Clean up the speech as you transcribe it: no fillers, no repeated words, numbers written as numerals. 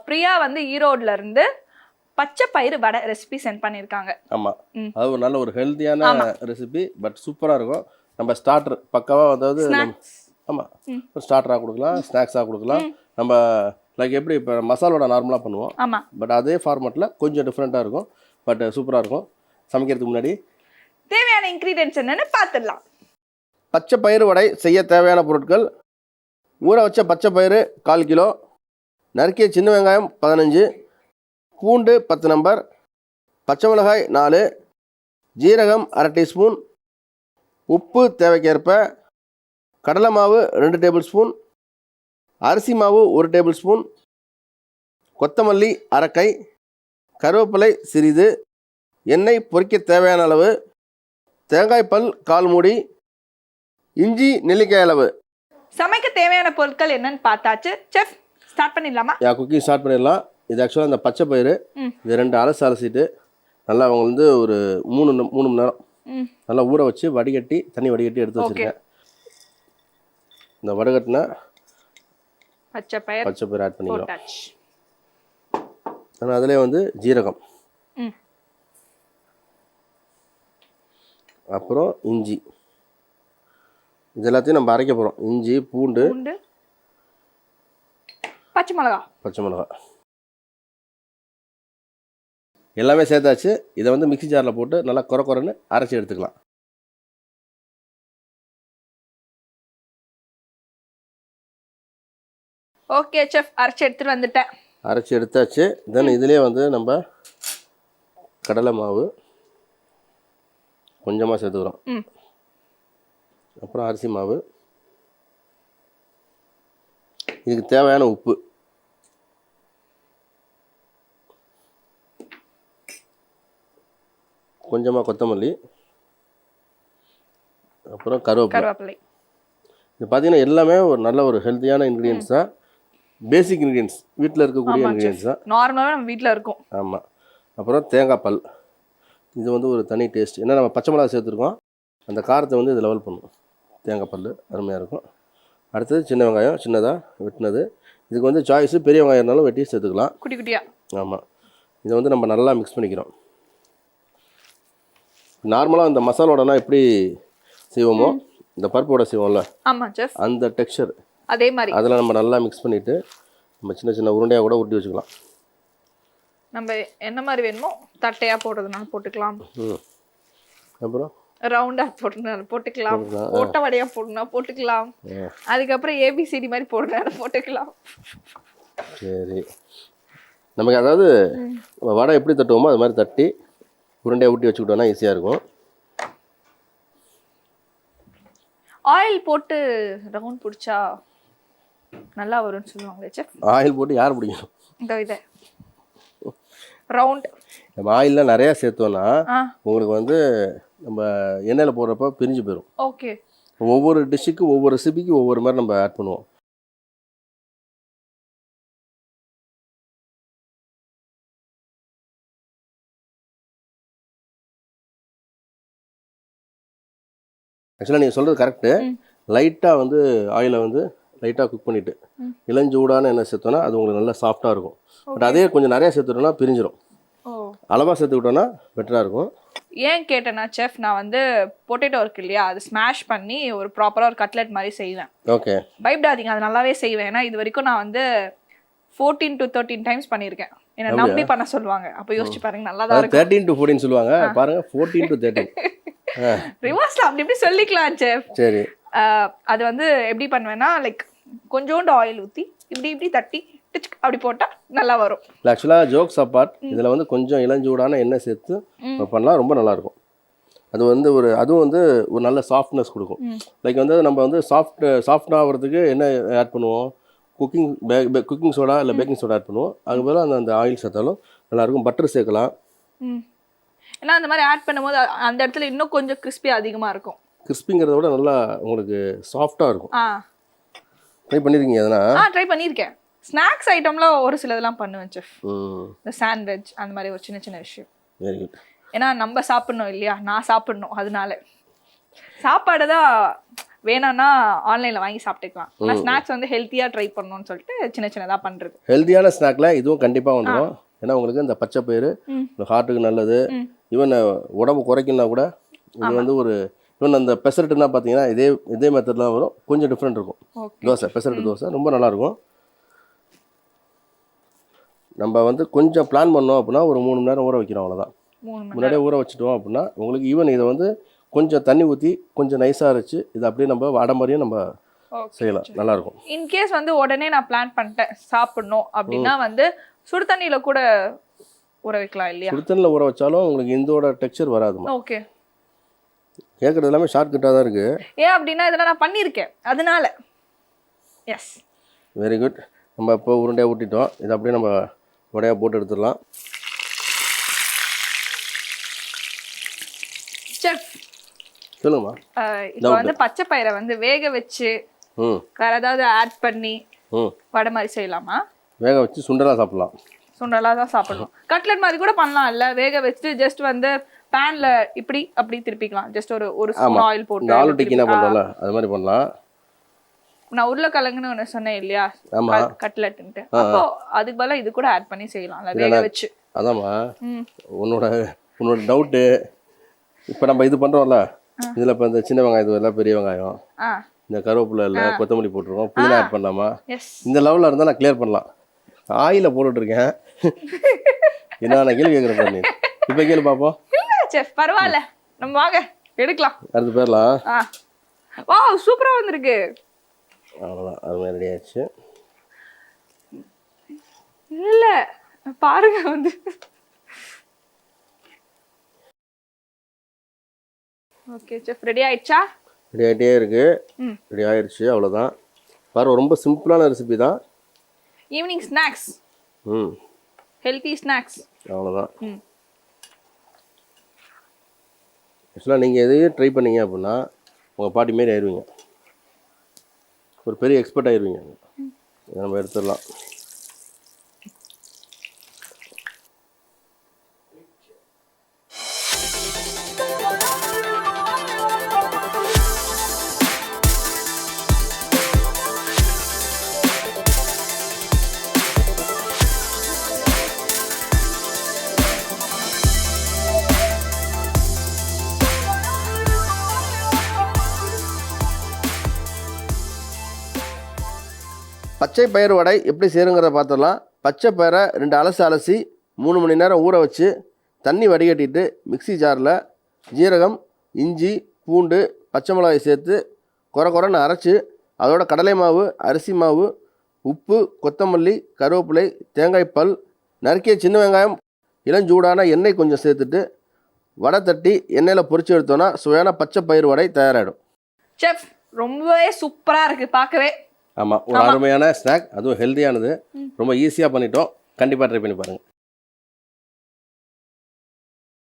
பிரியா வந்து ஈரோட்ல இருந்து பச்சை பயிறு வடை ரெசிபி சென்ட் பண்ணியிருக்காங்க. ஆமாம், அது ஒரு நல்ல ஒரு ஹெல்த்தியான ரெசிபி, பட் சூப்பராக இருக்கும். நம்ம ஸ்டார்டர் பக்காவாக, அதாவது ஆமாம், ஒரு ஸ்டார்டராக கொடுக்கலாம், ஸ்நாக்ஸாக கொடுக்கலாம். நம்ம லைக் எப்படி இப்போ மசாலோட நார்மலாக பண்ணுவோம். ஆமாம், பட் அதே ஃபார்மேட்டில் கொஞ்சம் டிஃப்ரெண்ட்டாக இருக்கும், பட் சூப்பராக இருக்கும். சமைக்கிறதுக்கு முன்னாடி தேவையான இன்க்ரீடியன்ட்ஸ் என்னென்னு பார்த்துடலாம். பச்சை பயிறு வடை செய்ய தேவையான பொருட்கள்: ஊற வச்ச பச்சை பயிறு 1/4 கிலோ, நறுக்கிய சின்ன வெங்காயம் 15, பூண்டு 10 நம்பர், பச்சை மிளகாய் 4, ஜீரகம் 1/2 டீஸ்பூன், உப்பு தேவைக்கேற்ப, கடலை மாவு 2 டேபிள் ஸ்பூன், அரிசி மாவு 1 டேபிள் ஸ்பூன், கொத்தமல்லி 1/2 கை, கருவேப்பிலை சிறிது, எண்ணெய் பொரிக்க தேவையான அளவு, தேங்காய் பல் 1/4 மூடி, இஞ்சி நெல்லிக்காய் அளவு. சமைக்க தேவையான பொருட்கள் என்னன்னு பார்த்தாச்சு. செஃப், ஸ்டார்ட் பண்ணிடலாமா? குக்கிங் ஸ்டார்ட் பண்ணிடலாம். இது ஆக்சுவலாக இந்த பச்சை பயிறு இது 2 அலசிட்டு நல்லா அவங்க வந்து ஒரு 3 மணி நேரம் நல்லா ஊற வச்சு வடிகட்டி, தண்ணி வடிகட்டி எடுத்து வச்சுருக்கேன். இந்த வடிகட்டினா பச்சை பயிறு ஆட் பண்ணிக்கிறோம். ஆனால் அதிலே வந்து ஜீரகம், அப்புறம் இஞ்சி, இது எல்லாத்தையும் நம்ம அரைக்க போகிறோம். இஞ்சி, பூண்டு, பச்சை மிளகா எல்லாமே சேர்த்தாச்சு. இதை வந்து மிக்ஸி ஜாரில் போட்டு நல்லா குறைன்னு அரைச்சி எடுத்துக்கலாம். ஓகே செஃப், அரைச்சி எடுத்தாச்சு. தென் இதுலேயே வந்து நம்ம கடலை மாவு கொஞ்சமாக சேர்த்துக்கிறோம். அப்புறம் அரிசி மாவு, இதுக்கு தேவையான உப்பு, கொஞ்சமாக கொத்தமல்லி, அப்புறம் கருவேப்பிலை. இது பார்த்தீங்கன்னா எல்லாமே ஒரு நல்ல ஒரு ஹெல்த்தியான இன்க்ரீடியன்ஸ் தான். பேசிக் இன்க்ரீடியன்ஸ், வீட்டில் இருக்கக்கூடிய இன்க்ரீடியன்ஸ் தான், நார்மலாக நம்ம வீட்டில் இருக்கும். ஆமாம். அப்புறம் தேங்காய் பல், இது வந்து ஒரு தனி டேஸ்ட். ஏன்னா நம்ம பச்சை மிளகா சேர்த்துருக்கோம், அந்த காரத்தை வந்து இது லெவல் பண்ணும். தேங்காய் பல் அருமையாக இருக்கும். அடுத்தது சின்ன வெங்காயம் சின்னதாக வெட்டினது. இதுக்கு வந்து சாய்ஸு பெரிய வெங்காயம் இருந்தாலும் வெட்டி சேர்த்துக்கலாம், குட்டி குட்டியாக. ஆமாம். இதை வந்து நம்ம நல்லா மிக்ஸ் பண்ணிக்கிறோம். நார்மலாக இந்த மசாலோடனா எப்படி செய்வோமோ, இந்த பருப்போட செய்வோம்ல, ஆமாம் செஃப், அந்த டெக்ஸ்சர் அதே மாதிரி அதில் நம்ம நல்லா மிக்ஸ் பண்ணிவிட்டு நம்ம சின்ன சின்ன உருண்டையாக கூட உருட்டி வச்சுக்கலாம். நம்ம என்ன மாதிரி வேணுமோ தட்டையாக போடுறதுனால போட்டுக்கலாம், அப்புறம் ரவுண்டாக போட்டுக்கலாம், ஓட்ட வடையாக போடணும்னா போட்டுக்கலாம், அதுக்கப்புறம் ஏபிசிடி மாதிரி போடுறதுனால போட்டுக்கலாம். சரி, நமக்கு அதாவது வடை எப்படி தட்டுவோமோ அது மாதிரி தட்டி உருண்டையாக ஊட்டி வச்சுக்கிட்டோம்னா ஈஸியாக இருக்கும். ஆயில் போட்டு ரவுண்ட் பிடிச்சா நல்லா வரும்னு சொல்லுவாங்களே செஃப். ஆயில் போட்டு யார் பிடிக்கணும்? இதை ரவுண்ட் நம்ம ஆயிலெலாம் நிறையா சேர்த்தோன்னா உங்களுக்கு வந்து நம்ம எண்ணெயில் போடுறப்ப பிரிஞ்சு போயிடும். ஓகே, ஒவ்வொரு டிஷ்ஷுக்கு ஒவ்வொரு ரெசிபிக்கு ஒவ்வொரு மாதிரி நம்ம ஆட் பண்ணுவோம். ஆக்சுவலாக நீங்கள் சொல்கிறது கரெக்டு. லைட்டாக வந்து ஆயிலை வந்து லைட்டாக குக் பண்ணிவிட்டு இளஞ்சூடான எண்ணெய் சேர்த்தோன்னா அது உங்களுக்கு நல்லா சாஃப்டாக இருக்கும். பட் அதே கொஞ்சம் நிறையா சேர்த்துட்டோன்னா பிரிஞ்சிடும். அளவாக சேர்த்துக்கிட்டோன்னா பெட்டராக இருக்கும். ஏன் கேட்டேன்னா செஃப், நான் வந்து பொட்டேட்டோ இருக்கு இல்லையா, அது ஸ்மாஷ் பண்ணி ஒரு ப்ராப்பராக ஒரு கட்லெட் மாதிரி செய்வேன். ஓகே, பயப்படாதீங்க, அது நல்லாவே செய்வேன். ஏன்னா இது வரைக்கும் நான் வந்து 14 to 13 டைம்ஸ் பண்ணியிருக்கேன். என்ன நம்பி பண்ண சொல்லுவாங்க. அப்போ யோசிச்சு பாருங்க, நல்லா தான் இருக்கும். 13 to 14 சொல்லுவாங்க பாருங்க, 14 to 13 ரிவர்ஸ்ல அப்படி இப்படி சொல்லிக்கலாம் செஃப். சரி, அது வந்து எப்படி பண்ணுவேன்னா, லைக் கொஞ்சோண்டு ஆயில் ஊற்றி இப்படி தட்டி அப்படி போட்டா நல்லா வரும். ஆக்சுவலாக ஜோக்ஸ் அப்பார்ட், இதில் வந்து கொஞ்சம் இளஞ்சூடான எண்ணெய் சேர்த்து பண்ணலாம், ரொம்ப நல்லாயிருக்கும். அது வந்து அதுவும் வந்து ஒரு நல்ல சாஃப்ட்னஸ் கொடுக்கும். லைக் வந்து நம்ம வந்து சாஃப்ட் ஆகிறதுக்கு என்ன ஆட் பண்ணுவோம், குக்கிங் சோடா இல்லை பேக்கிங் சோடா ஆட் பண்ணுவோம். அதுக்கு பதிலாக அந்த ஆயில் சேர்த்தாலும் நல்லாயிருக்கும். பட்டர் சேர்க்கலாம். ஏன்னா அந்த மாதிரி ஆட் பண்ணும்போது அந்த இடத்துல இன்னும் கொஞ்சம் கிறிஸ்பி அதிகமாக இருக்கும். கிறிஸ்பிங்கிறத விட நல்லா உங்களுக்கு சாஃப்டாக இருக்கும். ட்ரை பண்ணியிருக்கீங்க? அதனால் ட்ரை பண்ணியிருக்கேன். ஸ்நாக்ஸ் ஐட்டம்ல ஒரு சிலதெல்லாம் பண்ணுவேன் செஃப். இந்த சாண்ட்விச் அந்த மாதிரி ஒரு சின்ன சின்ன விஷயம். Very good. ஏன்னா நம்ம சாப்பிடணும் இல்லையா, நான் சாப்பிடணும். அதனால சாப்பாடு தான் வேணும்னா ஆன்லைன்ல வாங்கி சாப்பிட்டுக்கலாம். ஆனா ஸ்நாக்ஸ் வந்து ஹெல்த்தியா ட்ரை பண்ணணும்னு சொல்லிட்டு சின்னதா பண்றது. ஹெல்த்தியான ஸ்நாக்ல இதுவும் கண்டிப்பா வந்துடும். ஏன்னா உங்களுக்கு இந்த பச்சை பயிறு ஹார்ட்டுக்கு நல்லது. ஈவன் உடம்பு குறைக்கணும்னா கூட இது வந்து ஒரு ஈவன் அந்த பெசரட்டுனா பார்த்தீங்கன்னா இதே மெத்தட் தான் வரும். கொஞ்சம் டிஃப்ரெண்ட் இருக்கும். தோசை பெசரட்டு தோசை ரொம்ப நல்லாயிருக்கும். நம்ம வந்து கொஞ்சம் பிளான் பண்ணோம் அப்படின்னா ஒரு 3 மணி நேரம் ஊற வைக்கிறோம், அவ்வளோதான். முன்னாடியே ஊற வச்சுட்டோம் அப்படின்னா உங்களுக்கு ஈவன் இதை வந்து கொஞ்சம் தண்ணி ஊற்றி கொஞ்சம் நைஸாக அரைச்சி இதை அப்படியே நம்ம வடை மாதிரியும் நம்ம செய்யலாம், நல்லாயிருக்கும். இன்கேஸ் வந்து உடனே நான் பிளான் பண்ணிட்டேன் சாப்பிடணும் அப்படின்னா வந்து சுடு தண்ணியில கூட ஊற வைக்கலாம் இல்லையா? சுடு தண்ணியில் ஊற வச்சாலும் உங்களுக்கு இதோட டெக்ஸ்சர் வராதுமா. ஓகே, கேட்குறது எல்லாமே ஷார்ட் கட்டாக தான் இருக்குது. ஏன் அப்படின்னா இதெல்லாம் நான் பண்ணியிருக்கேன், அதனால. Yes, very good. நம்ம இப்போ உருண்டையாக ஊட்டிட்டோம். இதை அப்படியே நம்ம வடையாக போட்டு எடுத்துடலாம். செஃப் சொல்லுங்கம்மா. இப்போ வந்து பச்சை பயிரை வந்து வேக வச்சு வேற ஏதாவது ஆட் பண்ணி வடை மாதிரி செய்யலாமா? வேக வச்சு சுண்டலாக சாப்பிடலாம். சுண்டலாக தான் சாப்பிடணும். கட்லெட் மாதிரி கூட பண்ணலாம் இல்ல? வேக வச்சுட்டு ஜஸ்ட் வந்து பேன்ல இப்படி அப்படி திருப்பிக்கலாம். ஜஸ்ட் ஒரு ஸ்பூன் ஆயில் போட்டு ஆலு டிக்கினா பண்ணல அது மாதிரி பண்ணலாம். நான் உருளைக்கிழங்குன்னு ஒன்று சொன்னேன் இல்லையா, கட்லெட்டுன்ட்டு. அப்போ அதுக்கு பதிலாக இது கூட ஆட் பண்ணி செய்யலாம் வேக வச்சு. அதாம்மா உன்னோட டவுட்டு. இப்போ நம்ம இது பண்ணுறோம்ல, இதில் இப்போ இந்த சின்ன வெங்காயம் எல்லாம் பெரிய வெங்காயம் இந்த கருவேப்பிலை இல்லை கொத்தமல்லி போட்டுருக்கோம், புதினா ஆட் பண்ணலாமா? இந்த லெவலில் இருந்தால் நான் கிளியர் பண்ணலாம். ஆயில போட்டுட்ருக்கேன். என்ன கேள்வி கேட்குறேன் பண்ணி. இப்போ கேள்வி பார்ப்போம். செஃப் பரவாயில்ல, நம்ம வாங்க எடுக்கலாம். அடுத்து பேர்லாம். வா சூப்பராக வந்திருக்கு. அவ்வளோதான், அது மாதிரி ரெடி ஆயிடுச்சு. இல்லை பாருங்க வந்து ஓகே செஃப் ரெடி ஆயிடுச்சா? ரெடி ஆகிட்டே இருக்கு. ரெடி ஆயிடுச்சு, அவ்வளோதான். பாரு ரொம்ப சிம்பிளான ரெசிபி தான். ஈவினிங் ஸ்நாக்ஸ், ஹெல்த்தி ஸ்நாக்ஸ், அவ்வளோதான். ஆக்சுவலாக நீங்கள் எதையும் ட்ரை பண்ணீங்க அப்படின்னா உங்கள் பாட்டி மாரி ஆயிடுவீங்க, ஒரு பெரிய எக்ஸ்பர்ட் ஆயிடுவீங்க. இதை நம்ம எடுத்துடலாம். பச்சை பயிறு வடை எப்படி செய்யுங்கிறத பார்த்துடலாம். பச்சை பயிரை 2 அலசி 3 மணி நேரம் ஊற வச்சு தண்ணி வடிகட்டிட்டு மிக்ஸி ஜாரில் ஜீரகம், இஞ்சி, பூண்டு, பச்சை மிளகாய் சேர்த்து குறைன்னு அரைச்சி அதோட கடலை மாவு, அரிசி மாவு, உப்பு, கொத்தமல்லி, கருவேப்பிலை, தேங்காய் பல், நறுக்கிய சின்ன வெங்காயம், இளஞ்சூடான எண்ணெய் கொஞ்சம் சேர்த்துட்டு வடை தட்டி எண்ணெயில் பொரிச்சு எடுத்தோன்னா சுவையான பச்சை பயிறு வடை தயாராகிடும். செஃப் ரொம்பவே சூப்பராக இருக்குது பார்க்கவே. ஆமாம், ஒரு அருமையான ஸ்நாக், அதுவும் ஹெல்த்தியானது. ரொம்ப ஈஸியாக பண்ணிட்டோம். கண்டிப்பாக ட்ரை பண்ணி பாருங்கள்.